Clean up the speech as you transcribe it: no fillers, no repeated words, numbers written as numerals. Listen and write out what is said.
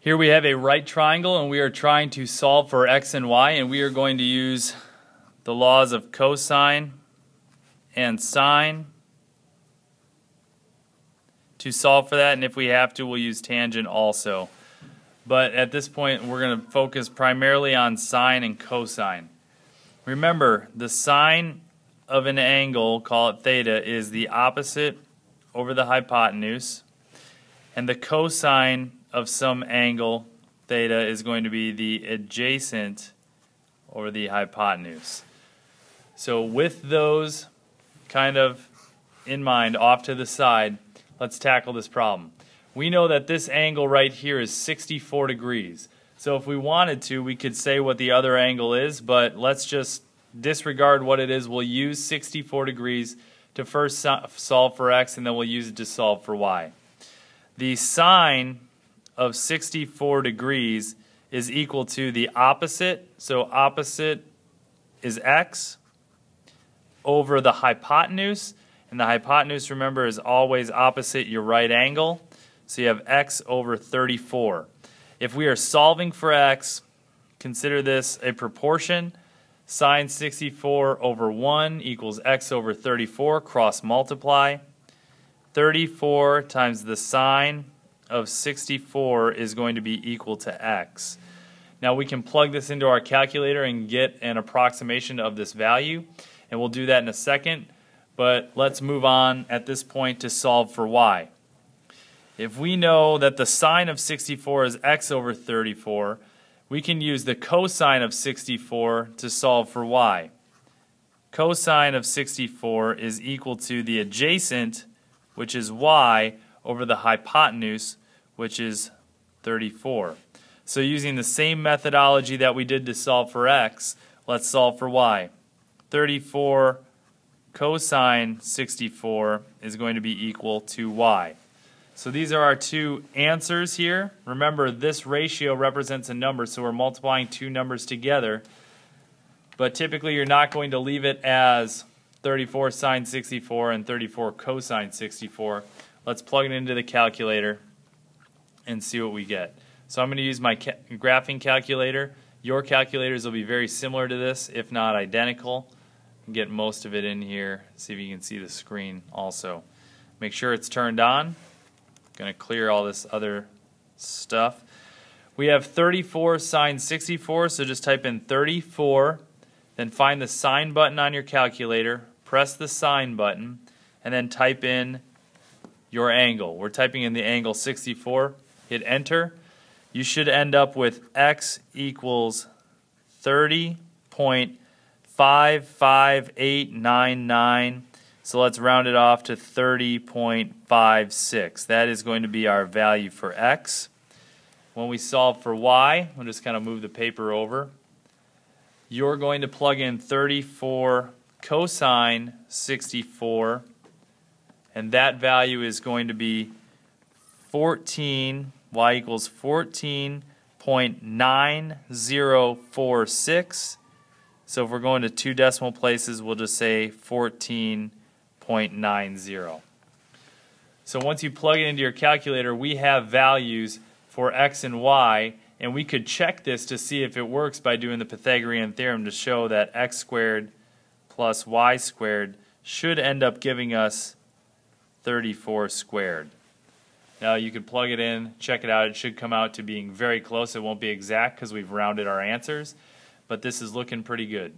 Here we have a right triangle and we are trying to solve for x and y, and we are going to use the laws of cosine and sine to solve for that, and if we have to, we'll use tangent also. But at this point, we're going to focus primarily on sine and cosine. Remember, the sine of an angle, call it theta, is the opposite over the hypotenuse, and the cosine of some angle, theta, is going to be the adjacent over the hypotenuse. So with those kind of in mind, off to the side, let's tackle this problem. We know that this angle right here is 64 degrees. So if we wanted to, we could say what the other angle is, but let's just disregard what it is. We'll use 64 degrees to first solve for x, and then we'll use it to solve for y. The sine of 64 degrees is equal to the opposite, so opposite is x, over the hypotenuse, and the hypotenuse, remember, is always opposite your right angle, so you have x over 34. If we are solving for x, consider this a proportion. Sine 64 over 1 equals x over 34, cross multiply. 34 times the sine of 64 is going to be equal to x. Now we can plug this into our calculator and get an approximation of this value, and we'll do that in a second, but let's move on at this point to solve for y. If we know that the sine of 64 is x over 34, we can use the cosine of 64 to solve for y. Cosine of 64 is equal to the adjacent, which is y, over the hypotenuse, which is 34. So using the same methodology that we did to solve for x, let's solve for y. 34 cosine 64 is going to be equal to y. So these are our two answers here. Remember, this ratio represents a number, so we're multiplying two numbers together. But typically you're not going to leave it as 34 sine 64 and 34 cosine 64. Let's plug it into the calculator and see what we get. So I'm going to use my graphing calculator. Your calculators will be very similar to this, if not identical. Get most of it in here. See if you can see the screen also. Make sure it's turned on. Going to clear all this other stuff. We have 34 sine 64, so just type in 34, then find the sine button on your calculator, press the sine button, and then type in your angle. We're typing in the angle 64. Hit enter. You should end up with x equals 30.55899. So let's round it off to 30.56. That is going to be our value for x. When we solve for y, we'll just kind of move the paper over. You're going to plug in 34 cosine 64, and that value is going to be 14, y equals 14.9046. So if we're going to two decimal places, we'll just say 14.90. So once you plug it into your calculator, we have values for x and y, and we could check this to see if it works by doing the Pythagorean theorem to show that x squared plus y squared should end up giving us 34 squared. Now you could plug it in, check it out. It should come out to being very close. It won't be exact because we've rounded our answers, but this is looking pretty good.